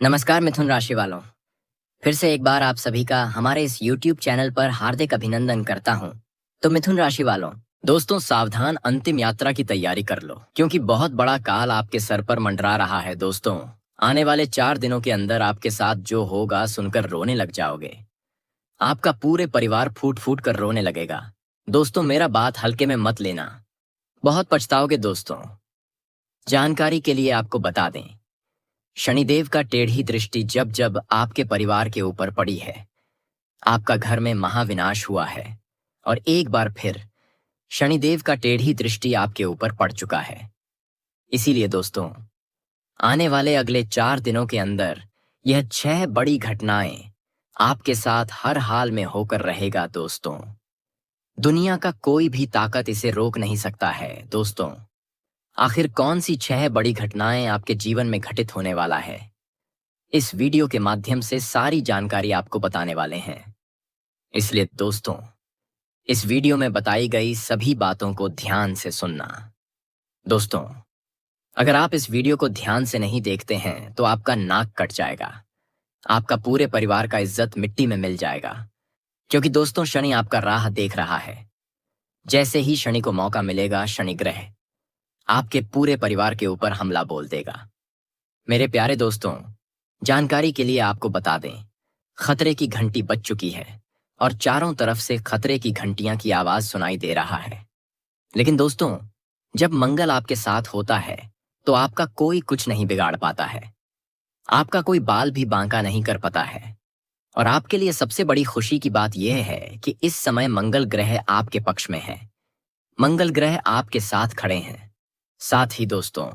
नमस्कार मिथुन राशि वालों। फिर से एक बार आप सभी का हमारे इस YouTube चैनल पर हार्दिक अभिनंदन करता हूं। तो मिथुन राशि वालों, दोस्तों सावधान, अंतिम यात्रा की तैयारी कर लो क्योंकि बहुत बड़ा काल आपके सर पर मंडरा रहा है। दोस्तों, आने वाले 4 दिनों के अंदर आपके साथ जो होगा सुनकर रोने लग जाओगे। आपका पूरे परिवार फूट फूट कर रोने लगेगा। दोस्तों, मेरा बात हल्के में मत लेना, बहुत पछताओगे। दोस्तों, जानकारी के लिए आपको बता दें, शनिदेव का टेढ़ी दृष्टि जब जब आपके परिवार के ऊपर पड़ी है, आपका घर में महाविनाश हुआ है। और एक बार फिर शनिदेव का टेढ़ी दृष्टि आपके ऊपर पड़ चुका है। इसीलिए दोस्तों, आने वाले अगले 4 दिनों के अंदर यह 6 बड़ी घटनाएं आपके साथ हर हाल में होकर रहेगा। दोस्तों, दुनिया का कोई भी ताकत इसे रोक नहीं सकता है। दोस्तों, आखिर कौन सी 6 बड़ी घटनाएं आपके जीवन में घटित होने वाला है, इस वीडियो के माध्यम से सारी जानकारी आपको बताने वाले हैं। इसलिए दोस्तों, इस वीडियो में बताई गई सभी बातों को ध्यान से सुनना। दोस्तों, अगर आप इस वीडियो को ध्यान से नहीं देखते हैं तो आपका नाक कट जाएगा, आपका पूरे परिवार का इज्जत मिट्टी में मिल जाएगा। क्योंकि दोस्तों, शनि आपका राह देख रहा है। जैसे ही शनि को मौका मिलेगा, शनि ग्रह आपके पूरे परिवार के ऊपर हमला बोल देगा। मेरे प्यारे दोस्तों, जानकारी के लिए आपको बता दें, खतरे की घंटी बज चुकी है और चारों तरफ से खतरे की घंटियां की आवाज सुनाई दे रहा है। लेकिन दोस्तों, जब मंगल आपके साथ होता है तो आपका कोई कुछ नहीं बिगाड़ पाता है, आपका कोई बाल भी बांका नहीं कर पाता है। और आपके लिए सबसे बड़ी खुशी की बात यह है कि इस समय मंगल ग्रह आपके पक्ष में है, मंगल ग्रह आपके साथ खड़े हैं। साथ ही दोस्तों,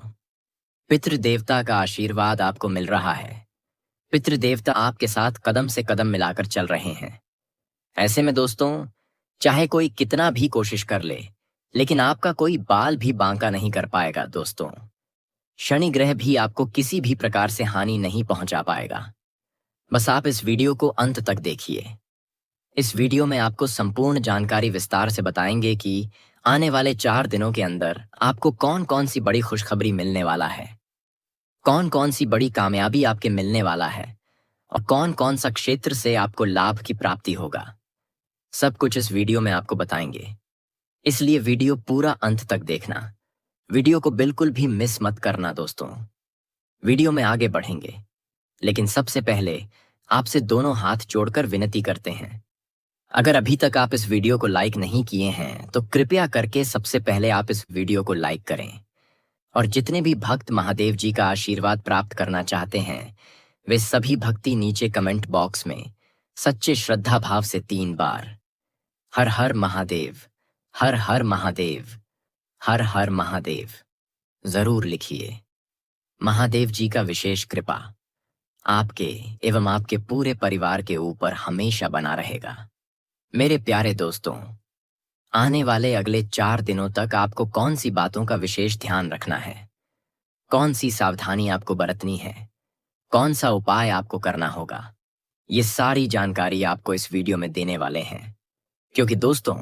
पितृदेवता का आशीर्वाद आपको मिल रहा है। पितृदेवता आपके साथ कदम से कदम मिलाकर चल रहे हैं। ऐसे में दोस्तों, चाहे कोई कितना भी कोशिश कर ले, लेकिन आपका कोई बाल भी बांका नहीं कर पाएगा। दोस्तों, शनि ग्रह भी आपको किसी भी प्रकार से हानि नहीं पहुंचा पाएगा। बस आप इस वीडियो को अंत तक देखिए। इस वीडियो में आपको संपूर्ण जानकारी विस्तार से बताएंगे कि आने वाले 4 दिनों के अंदर आपको कौन कौन सी बड़ी खुशखबरी मिलने वाला है, कौन कौन सी बड़ी कामयाबी आपके मिलने वाला है और कौन कौन सा क्षेत्र से आपको लाभ की प्राप्ति होगा। सब कुछ इस वीडियो में आपको बताएंगे, इसलिए वीडियो पूरा अंत तक देखना। वीडियो को बिल्कुल भी मिस मत करना। दोस्तों, वीडियो में आगे बढ़ेंगे, लेकिन सबसे पहले आपसे दोनों हाथ जोड़कर विनती करते हैं, अगर अभी तक आप इस वीडियो को लाइक नहीं किए हैं तो कृपया करके सबसे पहले आप इस वीडियो को लाइक करें। और जितने भी भक्त महादेव जी का आशीर्वाद प्राप्त करना चाहते हैं, वे सभी भक्ति नीचे कमेंट बॉक्स में सच्चे श्रद्धा भाव से 3 बार हर हर महादेव, हर हर महादेव, हर हर महादेव जरूर लिखिए। महादेव जी का विशेष कृपा आपके एवं आपके पूरे परिवार के ऊपर हमेशा बना रहेगा। मेरे प्यारे दोस्तों, आने वाले अगले 4 दिनों तक आपको कौन सी बातों का विशेष ध्यान रखना है, कौन सी सावधानी आपको बरतनी है, कौन सा उपाय आपको करना होगा, ये सारी जानकारी आपको इस वीडियो में देने वाले हैं। क्योंकि दोस्तों,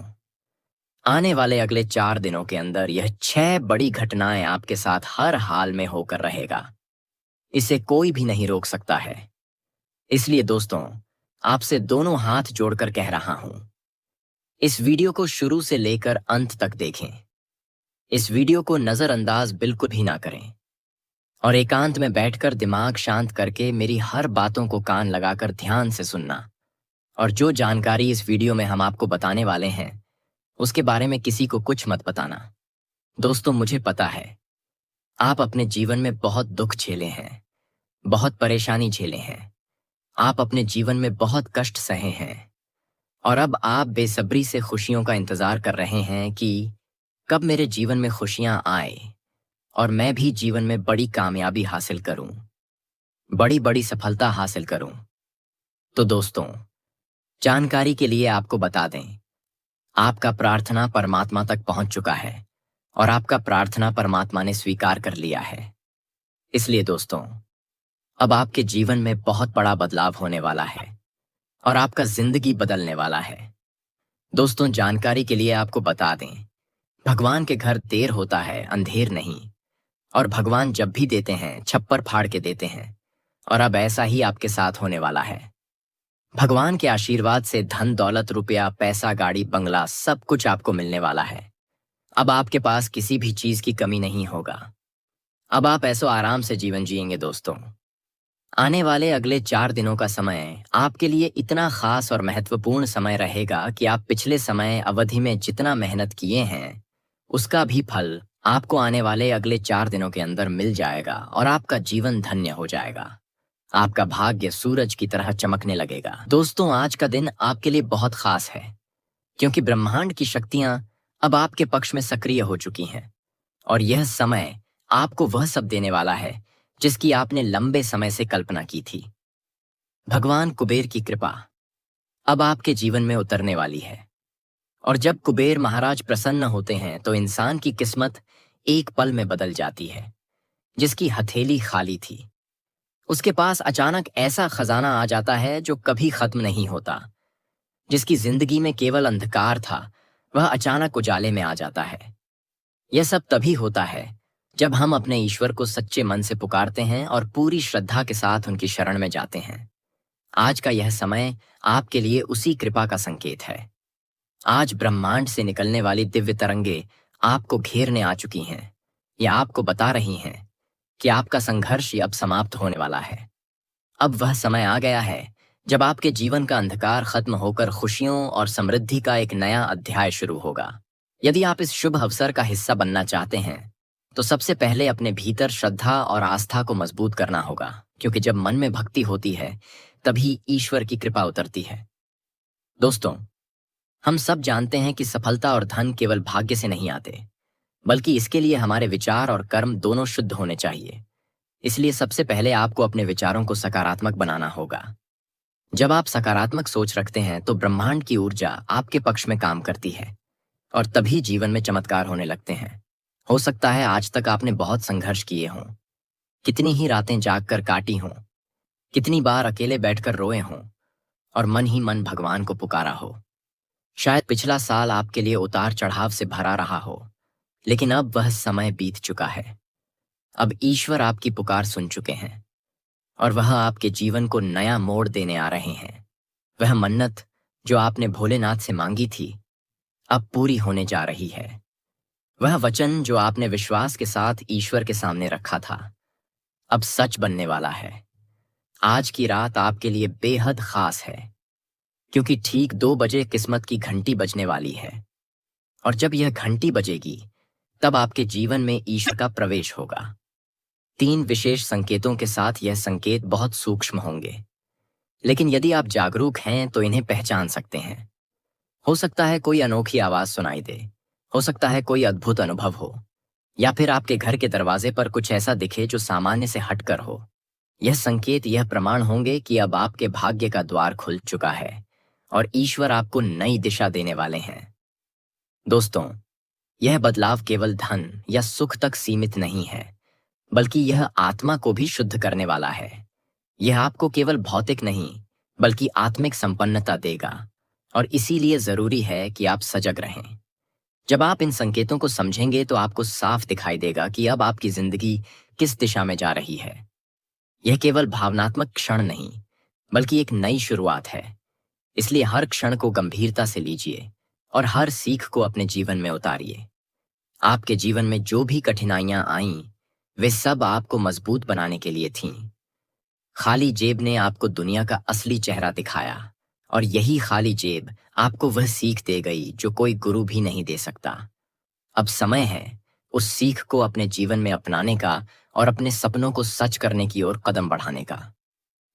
आने वाले अगले 4 दिनों के अंदर यह 6 बड़ी घटनाएं आपके साथ हर हाल में होकर रहेगा। इसे कोई भी नहीं रोक सकता है। इसलिए दोस्तों, आपसे दोनों हाथ जोड़कर कह रहा हूं, इस वीडियो को शुरू से लेकर अंत तक देखें। इस वीडियो को नजरअंदाज बिल्कुल भी ना करें और एकांत में बैठकर दिमाग शांत करके मेरी हर बातों को कान लगाकर ध्यान से सुनना। और जो जानकारी इस वीडियो में हम आपको बताने वाले हैं, उसके बारे में किसी को कुछ मत बताना। दोस्तों, मुझे पता है आप अपने जीवन में बहुत दुख झेले हैं, बहुत परेशानी झेले हैं, आप अपने जीवन में बहुत कष्ट सहे हैं और अब आप बेसब्री से खुशियों का इंतजार कर रहे हैं कि कब मेरे जीवन में खुशियां आए और मैं भी जीवन में बड़ी कामयाबी हासिल करूं, बड़ी बड़ी सफलता हासिल करूं। तो दोस्तों, जानकारी के लिए आपको बता दें, आपका प्रार्थना परमात्मा तक पहुंच चुका है और आपका प्रार्थना परमात्मा ने स्वीकार कर लिया है। इसलिए दोस्तों, अब आपके जीवन में बहुत बड़ा बदलाव होने वाला है और आपका जिंदगी बदलने वाला है। दोस्तों, जानकारी के लिए आपको बता दें, भगवान के घर देर होता है, अंधेर नहीं। और भगवान जब भी देते हैं, छप्पर फाड़ के देते हैं और अब ऐसा ही आपके साथ होने वाला है। भगवान के आशीर्वाद से धन दौलत रुपया पैसा गाड़ी बंगला सब कुछ आपको मिलने वाला है। अब आपके पास किसी भी चीज की कमी नहीं होगा। अब आप ऐसो आराम से जीवन जिएंगे दोस्तों। आने वाले अगले 4 दिनों का समय आपके लिए इतना खास और महत्वपूर्ण समय रहेगा कि आप पिछले समय अवधि में जितना मेहनत किए हैं उसका भी फल आपको आने वाले अगले 4 दिनों के अंदर मिल जाएगा और आपका जीवन धन्य हो जाएगा। आपका भाग्य सूरज की तरह चमकने लगेगा। दोस्तों, आज का दिन आपके लिए बहुत खास है क्योंकि ब्रह्मांड की शक्तियां अब आपके पक्ष में सक्रिय हो चुकी हैं और यह समय आपको वह सब देने वाला है जिसकी आपने लंबे समय से कल्पना की थी। भगवान कुबेर की कृपा अब आपके जीवन में उतरने वाली है और जब कुबेर महाराज प्रसन्न होते हैं तो इंसान की किस्मत एक पल में बदल जाती है। जिसकी हथेली खाली थी उसके पास अचानक ऐसा खजाना आ जाता है जो कभी खत्म नहीं होता। जिसकी जिंदगी में केवल अंधकार था वह अचानक उजाले में आ जाता है। यह सब तभी होता है जब हम अपने ईश्वर को सच्चे मन से पुकारते हैं और पूरी श्रद्धा के साथ उनकी शरण में जाते हैं। आज का यह समय आपके लिए उसी कृपा का संकेत है। आज ब्रह्मांड से निकलने वाली दिव्य तरंगे आपको घेरने आ चुकी हैं। यह आपको बता रही हैं कि आपका संघर्ष अब समाप्त होने वाला है। अब वह समय आ गया है जब आपके जीवन का अंधकार खत्म होकर खुशियों और समृद्धि का एक नया अध्याय शुरू होगा। यदि आप इस शुभ अवसर का हिस्सा बनना चाहते हैं तो सबसे पहले अपने भीतर श्रद्धा और आस्था को मजबूत करना होगा, क्योंकि जब मन में भक्ति होती है तभी ईश्वर की कृपा उतरती है। दोस्तों, हम सब जानते हैं कि सफलता और धन केवल भाग्य से नहीं आते, बल्कि इसके लिए हमारे विचार और कर्म दोनों शुद्ध होने चाहिए। इसलिए सबसे पहले आपको अपने विचारों को सकारात्मक बनाना होगा। जब आप सकारात्मक सोच रखते हैं तो ब्रह्मांड की ऊर्जा आपके पक्ष में काम करती है और तभी जीवन में चमत्कार होने लगते हैं। हो सकता है आज तक आपने बहुत संघर्ष किए हों, कितनी ही रातें जागकर काटी हों, कितनी बार अकेले बैठकर रोए हों और मन ही मन भगवान को पुकारा हो। शायद पिछला साल आपके लिए उतार चढ़ाव से भरा रहा हो, लेकिन अब वह समय बीत चुका है। अब ईश्वर आपकी पुकार सुन चुके हैं और वह आपके जीवन को नया मोड़ देने आ रहे हैं। वह मन्नत जो आपने भोलेनाथ से मांगी थी अब पूरी होने जा रही है। वह वचन जो आपने विश्वास के साथ ईश्वर के सामने रखा था अब सच बनने वाला है। आज की रात आपके लिए बेहद खास है क्योंकि ठीक 2 बजे किस्मत की घंटी बजने वाली है और जब यह घंटी बजेगी तब आपके जीवन में ईश्वर का प्रवेश होगा। 3 विशेष संकेतों के साथ यह संकेत बहुत सूक्ष्म होंगे, लेकिन यदि आप जागरूक हैं तो इन्हें पहचान सकते हैं। हो सकता है कोई अनोखी आवाज सुनाई दे, हो सकता है कोई अद्भुत अनुभव हो, या फिर आपके घर के दरवाजे पर कुछ ऐसा दिखे जो सामान्य से हटकर हो। यह संकेत यह प्रमाण होंगे कि अब आपके भाग्य का द्वार खुल चुका है और ईश्वर आपको नई दिशा देने वाले हैं। दोस्तों, यह बदलाव केवल धन या सुख तक सीमित नहीं है, बल्कि यह आत्मा को भी शुद्ध करने वाला है। यह आपको केवल भौतिक नहीं बल्कि आत्मिक संपन्नता देगा और इसीलिए जरूरी है कि आप सजग रहें। जब आप इन संकेतों को समझेंगे तो आपको साफ दिखाई देगा कि अब आपकी जिंदगी किस दिशा में जा रही है। यह केवल भावनात्मक क्षण नहीं बल्कि एक नई शुरुआत है। इसलिए हर क्षण को गंभीरता से लीजिए और हर सीख को अपने जीवन में उतारिए। आपके जीवन में जो भी कठिनाइयां आईं वे सब आपको मजबूत बनाने के लिए थीं। खाली जेब ने आपको दुनिया का असली चेहरा दिखाया और यही खाली जेब आपको वह सीख दे गई जो कोई गुरु भी नहीं दे सकता। अब समय है उस सीख को अपने जीवन में अपनाने का और अपने सपनों को सच करने की ओर कदम बढ़ाने का।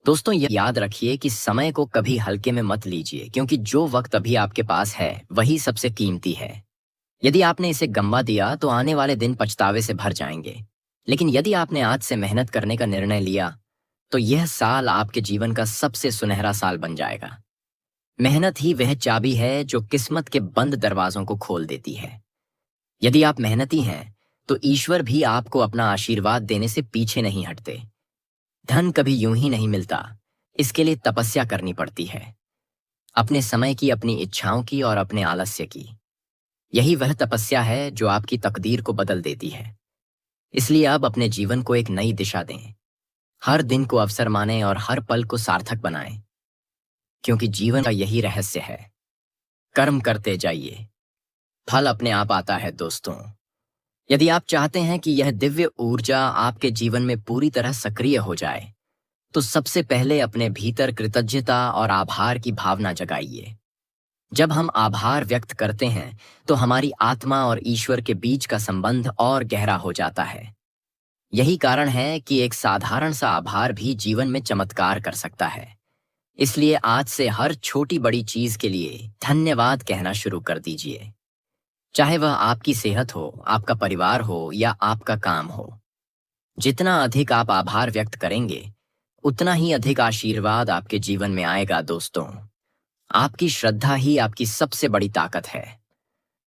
दोस्तों, यह याद रखिए कि समय को कभी हल्के में मत लीजिए, क्योंकि जो वक्त अभी आपके पास है वही सबसे कीमती है। यदि आपने इसे गंवा दिया तो आने वाले दिन पछतावे से भर जाएंगे, लेकिन यदि आपने आज से मेहनत करने का निर्णय लिया तो यह साल आपके जीवन का सबसे सुनहरा साल बन जाएगा। मेहनत ही वह चाबी है जो किस्मत के बंद दरवाजों को खोल देती है। यदि आप मेहनती हैं तो ईश्वर भी आपको अपना आशीर्वाद देने से पीछे नहीं हटते। धन कभी यूं ही नहीं मिलता, इसके लिए तपस्या करनी पड़ती है, अपने समय की, अपनी इच्छाओं की और अपने आलस्य की। यही वह तपस्या है जो आपकी तकदीर को बदल देती है। इसलिए अब अपने जीवन को एक नई दिशा दें। हर दिन को अवसर माने और हर पल को सार्थक बनाएं, क्योंकि जीवन का यही रहस्य है। कर्म करते जाइए, फल अपने आप आता है दोस्तों। यदि आप चाहते हैं कि यह दिव्य ऊर्जा आपके जीवन में पूरी तरह सक्रिय हो जाए, तो सबसे पहले अपने भीतर कृतज्ञता और आभार की भावना जगाइए। जब हम आभार व्यक्त करते हैं, तो हमारी आत्मा और ईश्वर के बीच का संबंध और गहरा हो जाता है। यही कारण है कि एक साधारण सा आभार भी जीवन में चमत्कार कर सकता है। इसलिए आज से हर छोटी बड़ी चीज के लिए धन्यवाद कहना शुरू कर दीजिए, चाहे वह आपकी सेहत हो, आपका परिवार हो या आपका काम हो। जितना अधिक आप आभार व्यक्त करेंगे, उतना ही अधिक आशीर्वाद आपके जीवन में आएगा दोस्तों। आपकी श्रद्धा ही आपकी सबसे बड़ी ताकत है।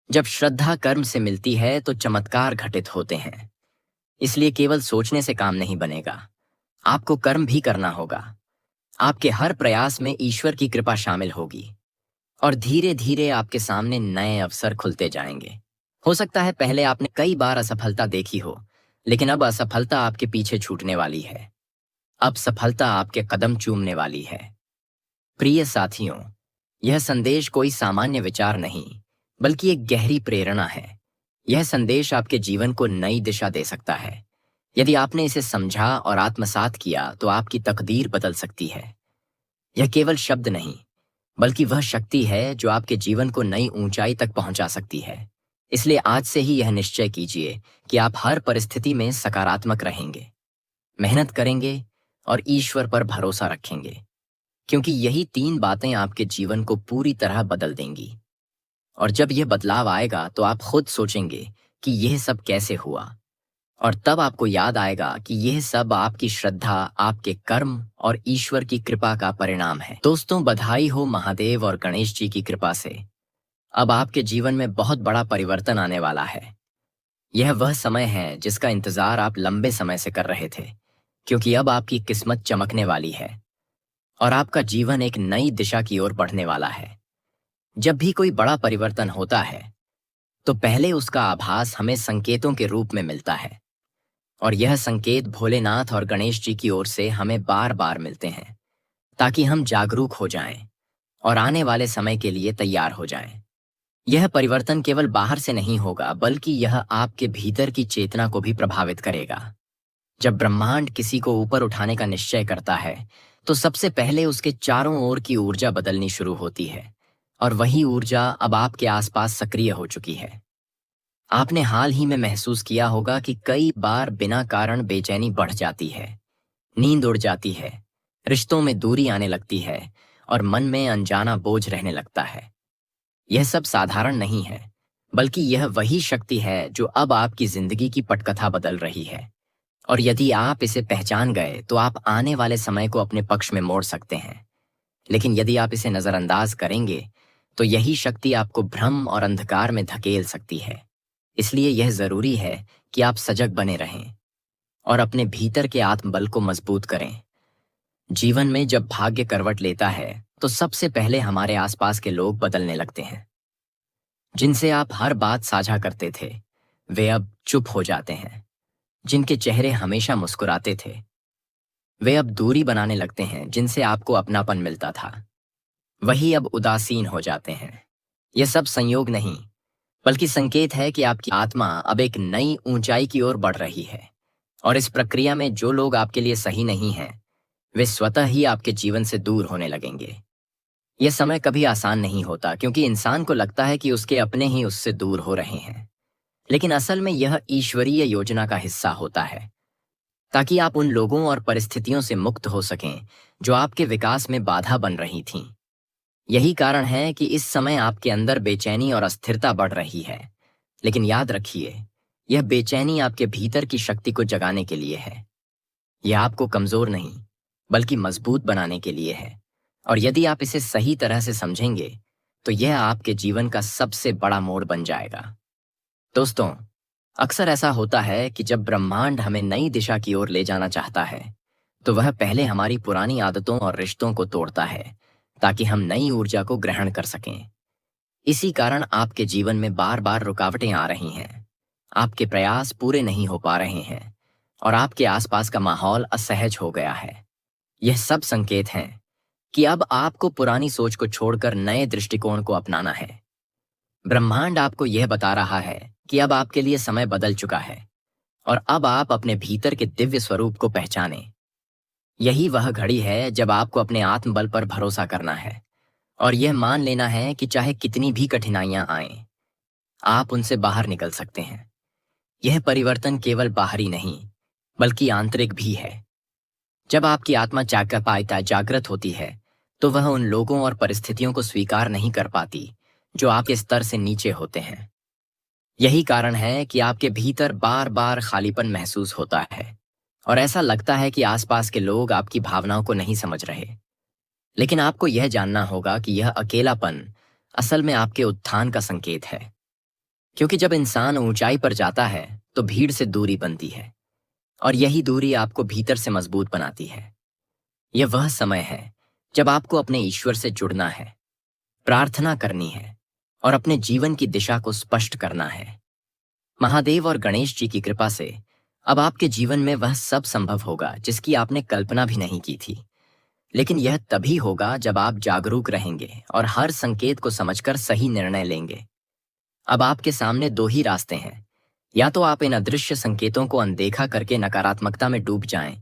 जब श्रद्धा कर्म से मिलती है तो चमत्कार घटित होते हैं। इसलिए केवल सोचने से काम नहीं बनेगा, आपको कर्म भी करना होगा। आपके हर प्रयास में ईश्वर की कृपा शामिल होगी और धीरे धीरे आपके सामने नए अवसर खुलते जाएंगे। हो सकता है पहले आपने कई बार असफलता देखी हो, लेकिन अब असफलता आपके पीछे छूटने वाली है। अब सफलता आपके कदम चूमने वाली है। प्रिय साथियों, यह संदेश कोई सामान्य विचार नहीं, बल्कि एक गहरी प्रेरणा है। यह संदेश आपके जीवन को नई दिशा दे सकता है। यदि आपने इसे समझा और आत्मसात किया, तो आपकी तकदीर बदल सकती है। यह केवल शब्द नहीं, बल्कि वह शक्ति है जो आपके जीवन को नई ऊंचाई तक पहुंचा सकती है। इसलिए आज से ही यह निश्चय कीजिए कि आप हर परिस्थिति में सकारात्मक रहेंगे, मेहनत करेंगे और ईश्वर पर भरोसा रखेंगे, क्योंकि यही 3 बातें आपके जीवन को पूरी तरह बदल देंगी। और जब यह बदलाव आएगा, तो आप खुद सोचेंगे कि यह सब कैसे हुआ, और तब आपको याद आएगा कि यह सब आपकी श्रद्धा, आपके कर्म और ईश्वर की कृपा का परिणाम है। दोस्तों, बधाई हो महादेव और गणेश जी की कृपा से। अब आपके जीवन में बहुत बड़ा परिवर्तन आने वाला है। यह वह समय है जिसका इंतजार आप लंबे समय से कर रहे थे, क्योंकि अब आपकी किस्मत चमकने वाली है और आपका जीवन एक नई दिशा की ओर बढ़ने वाला है। जब भी कोई बड़ा परिवर्तन होता है, तो पहले उसका आभास हमें संकेतों के रूप में मिलता है, और यह संकेत भोलेनाथ और गणेश जी की ओर से हमें बार बार मिलते हैं, ताकि हम जागरूक हो जाएं और आने वाले समय के लिए तैयार हो जाएं। यह परिवर्तन केवल बाहर से नहीं होगा, बल्कि यह आपके भीतर की चेतना को भी प्रभावित करेगा। जब ब्रह्मांड किसी को ऊपर उठाने का निश्चय करता है, तो सबसे पहले उसके चारों ओर की ऊर्जा बदलनी शुरू होती है, और वही ऊर्जा अब आपके आसपास सक्रिय हो चुकी है। आपने हाल ही में महसूस किया होगा कि कई बार बिना कारण बेचैनी बढ़ जाती है, नींद उड़ जाती है, रिश्तों में दूरी आने लगती है और मन में अनजाना बोझ रहने लगता है। यह सब साधारण नहीं है, बल्कि यह वही शक्ति है जो अब आपकी जिंदगी की पटकथा बदल रही है। और यदि आप इसे पहचान गए, तो आप आने वाले समय को अपने पक्ष में मोड़ सकते हैं। लेकिन यदि आप इसे नजरअंदाज करेंगे, तो यही शक्ति आपको भ्रम और अंधकार में धकेल सकती है। इसलिए यह जरूरी है कि आप सजग बने रहें और अपने भीतर के आत्मबल को मजबूत करें। जीवन में जब भाग्य करवट लेता है, तो सबसे पहले हमारे आसपास के लोग बदलने लगते हैं। जिनसे आप हर बात साझा करते थे, वे अब चुप हो जाते हैं। जिनके चेहरे हमेशा मुस्कुराते थे, वे अब दूरी बनाने लगते हैं। जिनसे आपको अपनापन मिलता था, वही अब उदासीन हो जाते हैं। यह सब संयोग नहीं, बल्कि संकेत है कि आपकी आत्मा अब एक नई ऊंचाई की ओर बढ़ रही है। और इस प्रक्रिया में जो लोग आपके लिए सही नहीं हैं, वे स्वतः ही आपके जीवन से दूर होने लगेंगे। यह समय कभी आसान नहीं होता, क्योंकि इंसान को लगता है कि उसके अपने ही उससे दूर हो रहे हैं। लेकिन असल में यह ईश्वरीय योजना का हिस्सा होता है, ताकि आप उन लोगों और परिस्थितियों से मुक्त हो सकें जो आपके विकास में बाधा बन रही थीं। यही कारण है कि इस समय आपके अंदर बेचैनी और अस्थिरता बढ़ रही है। लेकिन याद रखिए, यह बेचैनी आपके भीतर की शक्ति को जगाने के लिए है। यह आपको कमजोर नहीं, बल्कि मजबूत बनाने के लिए है। और यदि आप इसे सही तरह से समझेंगे, तो यह आपके जीवन का सबसे बड़ा मोड़ बन जाएगा। दोस्तों, अक्सर ऐसा होता है कि जब ब्रह्मांड हमें नई दिशा की ओर ले जाना चाहता है, तो वह पहले हमारी पुरानी आदतों और रिश्तों को तोड़ता है, ताकि हम नई ऊर्जा को ग्रहण कर सकें। इसी कारण आपके जीवन में बार बार रुकावटें आ रही हैं, आपके प्रयास पूरे नहीं हो पा रहे हैं, और आपके आसपास का माहौल असहज हो गया है। यह सब संकेत हैं कि अब आपको पुरानी सोच को छोड़कर नए दृष्टिकोण को अपनाना है। ब्रह्मांड आपको यह बता रहा है कि अब आपके लिए समय बदल चुका है और अब आप अपने भीतर के दिव्य स्वरूप को पहचाने। यही वह घड़ी है जब आपको अपने आत्मबल पर भरोसा करना है और यह मान लेना है कि चाहे कितनी भी कठिनाइयां आएं, आप उनसे बाहर निकल सकते हैं। यह परिवर्तन केवल बाहरी नहीं, बल्कि आंतरिक भी है। जब आपकी आत्मा जागृत होती है, तो वह उन लोगों और परिस्थितियों को स्वीकार नहीं कर पाती जो आपके स्तर से नीचे होते हैं। यही कारण है कि आपके भीतर बार बार खालीपन महसूस होता है और ऐसा लगता है कि आसपास के लोग आपकी भावनाओं को नहीं समझ रहे। लेकिन आपको यह जानना होगा कि यह अकेलापन असल में आपके उत्थान का संकेत है, क्योंकि जब इंसान ऊंचाई पर जाता है तो भीड़ से दूरी बनती है और यही दूरी आपको भीतर से मजबूत बनाती है। यह वह समय है जब आपको अपने ईश्वर से जुड़ना है, प्रार्थना करनी है और अपने जीवन की दिशा को स्पष्ट करना है। महादेव और गणेश जी की कृपा से अब आपके जीवन में वह सब संभव होगा जिसकी आपने कल्पना भी नहीं की थी। लेकिन यह तभी होगा जब आप जागरूक रहेंगे और हर संकेत को समझकर सही निर्णय लेंगे। अब आपके सामने दो ही रास्ते हैं, या तो आप इन अदृश्य संकेतों को अनदेखा करके नकारात्मकता में डूब जाएं,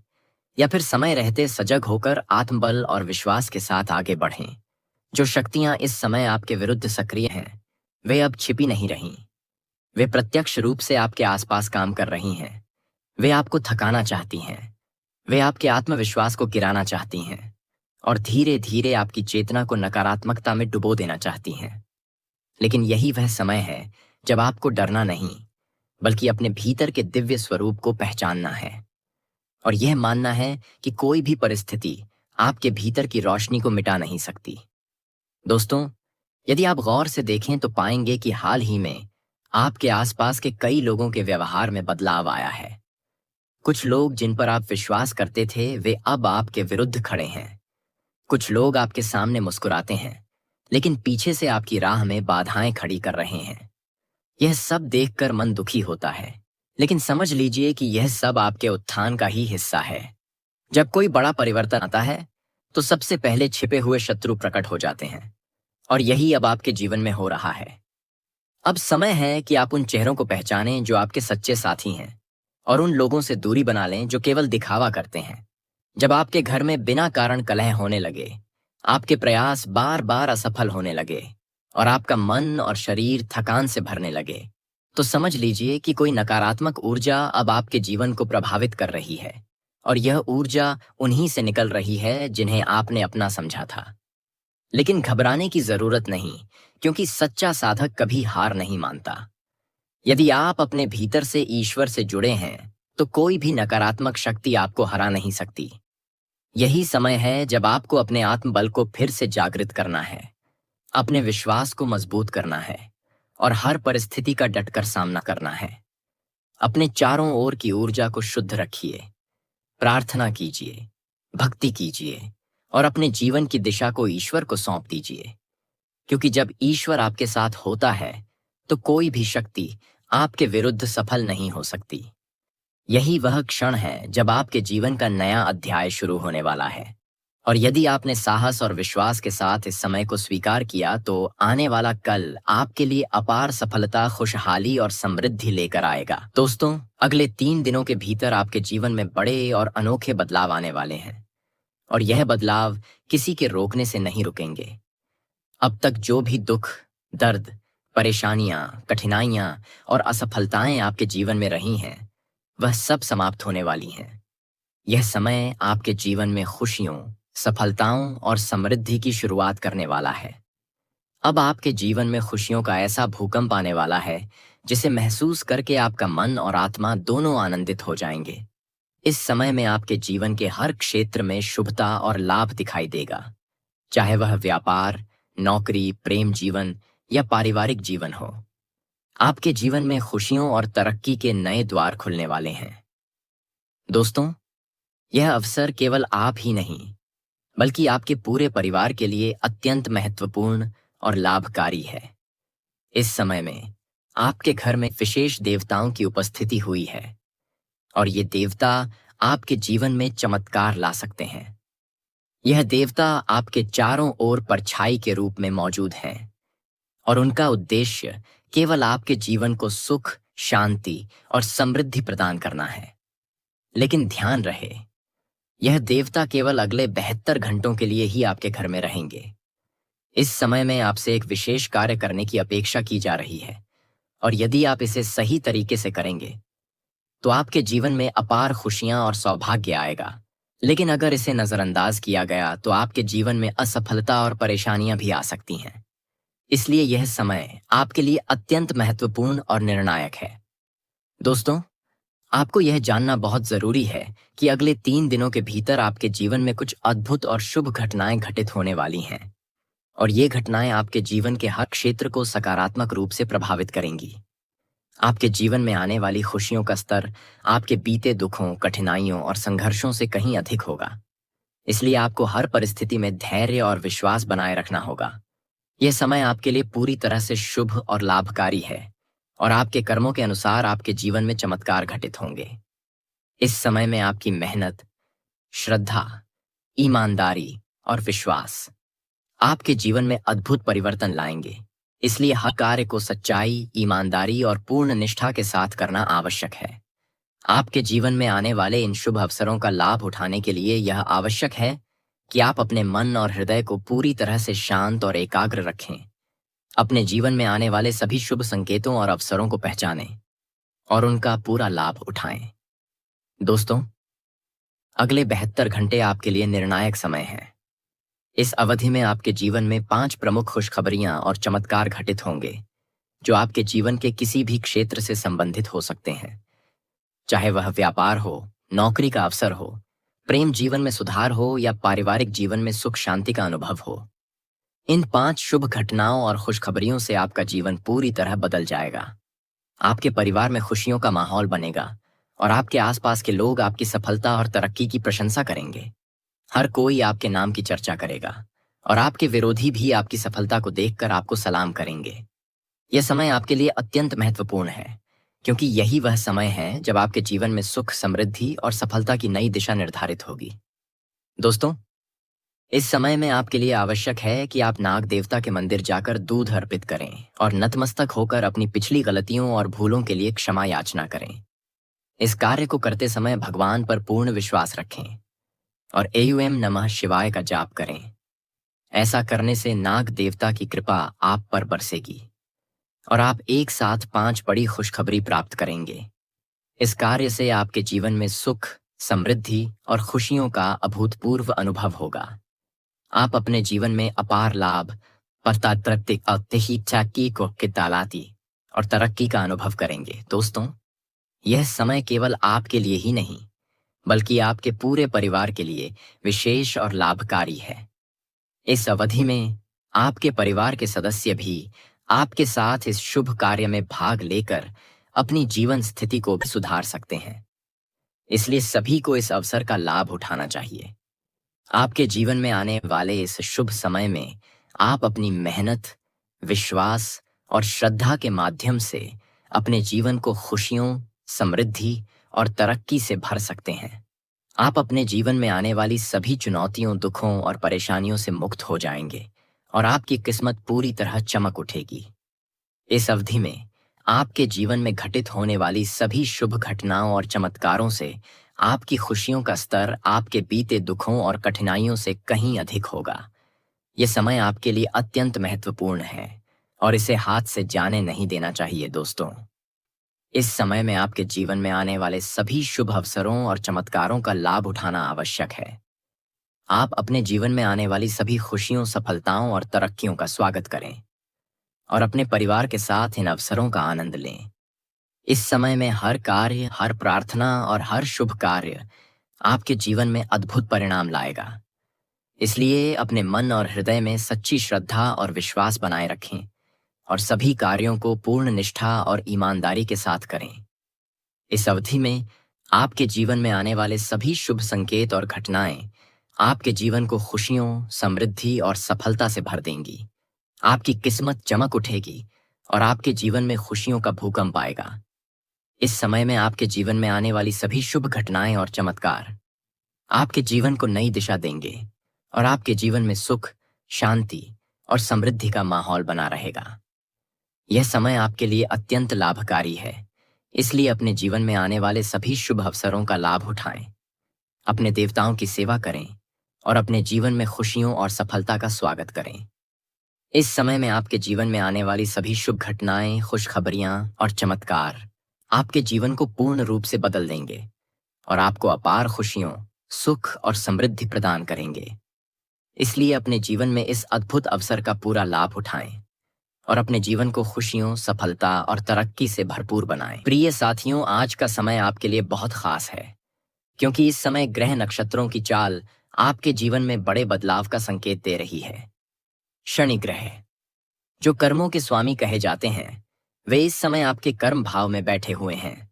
या फिर समय रहते सजग होकर आत्मबल और विश्वास के साथ आगे बढ़ें। जो शक्तियां इस समय आपके विरुद्ध सक्रिय हैं, वे अब छिपी नहीं रहीं। वे प्रत्यक्ष रूप से आपके आसपास काम कर रही हैं। वे आपको थकाना चाहती हैं, वे आपके आत्मविश्वास को गिराना चाहती हैं और धीरे धीरे आपकी चेतना को नकारात्मकता में डुबो देना चाहती हैं। लेकिन यही वह समय है जब आपको डरना नहीं, बल्कि अपने भीतर के दिव्य स्वरूप को पहचानना है और यह मानना है कि कोई भी परिस्थिति आपके भीतर की रोशनी को मिटा नहीं सकती। दोस्तों, यदि आप गौर से देखें तो पाएंगे कि हाल ही में आपके आसपास के कई लोगों के व्यवहार में बदलाव आया है। कुछ लोग जिन पर आप विश्वास करते थे, वे अब आपके विरुद्ध खड़े हैं। कुछ लोग आपके सामने मुस्कुराते हैं, लेकिन पीछे से आपकी राह में बाधाएं खड़ी कर रहे हैं। यह सब देखकर मन दुखी होता है, लेकिन समझ लीजिए कि यह सब आपके उत्थान का ही हिस्सा है। जब कोई बड़ा परिवर्तन आता है, तो सबसे पहले छिपे हुए शत्रु प्रकट हो जाते हैं और यही अब आपके जीवन में हो रहा है। अब समय है कि आप उन चेहरों को पहचानें जो आपके सच्चे साथी हैं और उन लोगों से दूरी बना लें जो केवल दिखावा करते हैं। जब आपके घर में बिना कारण कलह होने लगे, आपके प्रयास बार बार असफल होने लगे और आपका मन और शरीर थकान से भरने लगे, तो समझ लीजिए कि कोई नकारात्मक ऊर्जा अब आपके जीवन को प्रभावित कर रही है और यह ऊर्जा उन्हीं से निकल रही है जिन्हें आपने अपना समझा था। लेकिन घबराने की जरूरत नहीं, क्योंकि सच्चा साधक कभी हार नहीं मानता। यदि आप अपने भीतर से ईश्वर से जुड़े हैं, तो कोई भी नकारात्मक शक्ति आपको हरा नहीं सकती। यही समय है जब आपको अपने आत्मबल को फिर से जागृत करना है, अपने विश्वास को मजबूत करना है और हर परिस्थिति का डटकर सामना करना है। अपने चारों ओर की ऊर्जा को शुद्ध रखिए, प्रार्थना कीजिए, भक्ति कीजिए और अपने जीवन की दिशा को ईश्वर को सौंप दीजिए, क्योंकि जब ईश्वर आपके साथ होता है तो कोई भी शक्ति आपके विरुद्ध सफल नहीं हो सकती। यही वह क्षण है जब आपके जीवन का नया अध्याय शुरू होने वाला है और यदि आपने साहस और विश्वास के साथ इस समय को स्वीकार किया, तो आने वाला कल आपके लिए अपार सफलता, खुशहाली और समृद्धि लेकर आएगा। दोस्तों, अगले 3 दिनों के भीतर आपके जीवन में बड़े और अनोखे बदलाव आने वाले हैं और यह बदलाव किसी के रोकने से नहीं रुकेंगे। अब तक जो भी दुख, दर्द, परेशानियां, कठिनाइयां और असफलताएं आपके जीवन में रही हैं, वह सब समाप्त होने वाली हैं। यह समय आपके जीवन में खुशियों, सफलताओं और समृद्धि की शुरुआत करने वाला है। अब आपके जीवन में खुशियों का ऐसा भूकंप आने वाला है जिसे महसूस करके आपका मन और आत्मा दोनों आनंदित हो जाएंगे। इस समय में आपके जीवन के हर क्षेत्र में शुभता और लाभ दिखाई देगा, चाहे वह व्यापार, नौकरी, प्रेम जीवन या पारिवारिक जीवन हो। आपके जीवन में खुशियों और तरक्की के नए द्वार खुलने वाले हैं। दोस्तों, यह अवसर केवल आप ही नहीं, बल्कि आपके पूरे परिवार के लिए अत्यंत महत्वपूर्ण और लाभकारी है। इस समय में आपके घर में विशेष देवताओं की उपस्थिति हुई है। और ये देवता आपके जीवन में चमत्कार ला सकते हैं। यह देवता आपके चारों ओर परछाई के रूप में मौजूद हैं और उनका उद्देश्य केवल आपके जीवन को सुख, शांति और समृद्धि प्रदान करना है। लेकिन ध्यान रहे, यह देवता केवल अगले 72 घंटों के लिए ही आपके घर में रहेंगे। इस समय में आपसे एक विशेष कार्य करने की अपेक्षा की जा रही है और यदि आप इसे सही तरीके से करेंगे तो आपके जीवन में अपार खुशियां और सौभाग्य आएगा। लेकिन अगर इसे नजरअंदाज किया गया तो आपके जीवन में असफलता और परेशानियां भी आ सकती हैं। इसलिए यह समय आपके लिए अत्यंत महत्वपूर्ण और निर्णायक है। दोस्तों, आपको यह जानना बहुत जरूरी है कि अगले 3 दिनों के भीतर आपके जीवन में कुछ अद्भुत और शुभ घटनाएं घटित होने वाली हैं और ये घटनाएं आपके जीवन के हर क्षेत्र को सकारात्मक रूप से प्रभावित करेंगी। आपके जीवन में आने वाली खुशियों का स्तर आपके बीते दुखों, कठिनाइयों और संघर्षों से कहीं अधिक होगा। इसलिए आपको हर परिस्थिति में धैर्य और विश्वास बनाए रखना होगा। यह समय आपके लिए पूरी तरह से शुभ और लाभकारी है और आपके कर्मों के अनुसार आपके जीवन में चमत्कार घटित होंगे। इस समय में आपकी मेहनत, श्रद्धा, ईमानदारी और विश्वास आपके जीवन में अद्भुत परिवर्तन लाएंगे। इसलिए हर कार्य को सच्चाई, ईमानदारी और पूर्ण निष्ठा के साथ करना आवश्यक है। आपके जीवन में आने वाले इन शुभ अवसरों का लाभ उठाने के लिए यह आवश्यक है कि आप अपने मन और हृदय को पूरी तरह से शांत और एकाग्र रखें। अपने जीवन में आने वाले सभी शुभ संकेतों और अवसरों को पहचानें और उनका पूरा लाभ उठाएं। दोस्तों, अगले 72 घंटे आपके लिए निर्णायक समय है। इस अवधि में आपके जीवन में 5 प्रमुख खुशखबरियां और चमत्कार घटित होंगे जो आपके जीवन के किसी भी क्षेत्र से संबंधित हो सकते हैं। चाहे वह व्यापार हो, नौकरी का अवसर हो, प्रेम जीवन में सुधार हो या पारिवारिक जीवन में सुख शांति का अनुभव हो। इन 5 शुभ घटनाओं और खुशखबरियों से आपका जीवन पूरी तरह बदल जाएगा। आपके परिवार में खुशियों का माहौल बनेगा और आपके आसपास के लोग आपकी सफलता और तरक्की की प्रशंसा करेंगे। हर कोई आपके नाम की चर्चा करेगा और आपके विरोधी भी आपकी सफलता को देखकर आपको सलाम करेंगे। यह समय आपके लिए अत्यंत महत्वपूर्ण है क्योंकि यही वह समय है जब आपके जीवन में सुख, समृद्धि और सफलता की नई दिशा निर्धारित होगी। दोस्तों, इस समय में आपके लिए आवश्यक है कि आप नाग देवता के मंदिर जाकर दूध अर्पित करें और नतमस्तक होकर अपनी पिछली गलतियों और भूलों के लिए क्षमा याचना करें। इस कार्य को करते समय भगवान पर पूर्ण विश्वास रखें और एयूएम नमः शिवाय का जाप करें। ऐसा करने से नाग देवता की कृपा आप पर बरसेगी और आप एक साथ 5 बड़ी खुशखबरी प्राप्त करेंगे। इस कार्य से आपके जीवन में सुख, समृद्धि और खुशियों का अभूतपूर्व अनुभव होगा। आप अपने जीवन में अपार लाभ, और तरक्की का अनुभव करेंगे। दोस्तों, यह समय केवल आपके लिए ही नहीं बल्कि आपके पूरे परिवार के लिए विशेष और लाभकारी है। इस अवधि में आपके परिवार के सदस्य भी आपके साथ इस शुभ कार्य में भाग लेकर अपनी जीवन स्थिति को भी सुधार सकते हैं। इसलिए सभी को इस अवसर का लाभ उठाना चाहिए। आपके जीवन में आने वाले इस शुभ समय में आप अपनी मेहनत, विश्वास और श्रद्धा के माध्यम से अपने जीवन को खुशियों, समृद्धि और तरक्की से भर सकते हैं। आप अपने जीवन में आने वाली सभी चुनौतियों, दुखों और परेशानियों से मुक्त हो जाएंगे और आपकी किस्मत पूरी तरह चमक उठेगी। इस अवधि में आपके जीवन में घटित होने वाली सभी शुभ घटनाओं और चमत्कारों से आपकी खुशियों का स्तर आपके बीते दुखों और कठिनाइयों से कहीं अधिक होगा। यह समय आपके लिए अत्यंत महत्वपूर्ण है और इसे हाथ से जाने नहीं देना चाहिए। दोस्तों, इस समय में आपके जीवन में आने वाले सभी शुभ अवसरों और चमत्कारों का लाभ उठाना आवश्यक है। आप अपने जीवन में आने वाली सभी खुशियों, सफलताओं और तरक्कियों का स्वागत करें और अपने परिवार के साथ इन अवसरों का आनंद लें। इस समय में हर कार्य, हर प्रार्थना और हर शुभ कार्य आपके जीवन में अद्भुत परिणाम लाएगा। इसलिए अपने मन और हृदय में सच्ची श्रद्धा और विश्वास बनाए रखें और सभी कार्यों को पूर्ण निष्ठा और ईमानदारी के साथ करें। इस अवधि में आपके जीवन में आने वाले सभी शुभ संकेत और घटनाएं आपके जीवन को खुशियों, समृद्धि और सफलता से भर देंगी। आपकी किस्मत चमक उठेगी और आपके जीवन में खुशियों का भूकंप आएगा। इस समय में आपके जीवन में आने वाली सभी शुभ घटनाएं और चमत्कार आपके जीवन को नई दिशा देंगे और आपके जीवन में सुख, शांति और समृद्धि का माहौल बना रहेगा। यह समय आपके लिए अत्यंत लाभकारी है, इसलिए अपने जीवन में आने वाले सभी शुभ अवसरों का लाभ उठाएं, अपने देवताओं की सेवा करें और अपने जीवन में खुशियों और सफलता का स्वागत करें। इस समय में आपके जीवन में आने वाली सभी शुभ घटनाएं, खुशखबरियां और चमत्कार आपके जीवन को पूर्ण रूप से बदल देंगे और आपको अपार खुशियों, सुख और समृद्धि प्रदान करेंगे। इसलिए अपने जीवन में इस अद्भुत अवसर का पूरा लाभ उठाएं और अपने जीवन को खुशियों, सफलता और तरक्की से भरपूर बनाएं। प्रिय साथियों, आज का समय आपके लिए बहुत खास है, क्योंकि इस समय ग्रह नक्षत्रों की चाल आपके जीवन में बड़े बदलाव का संकेत दे रही है। शनि ग्रह, जो कर्मों के स्वामी कहे जाते हैं, वे इस समय आपके कर्म भाव में बैठे हुए हैं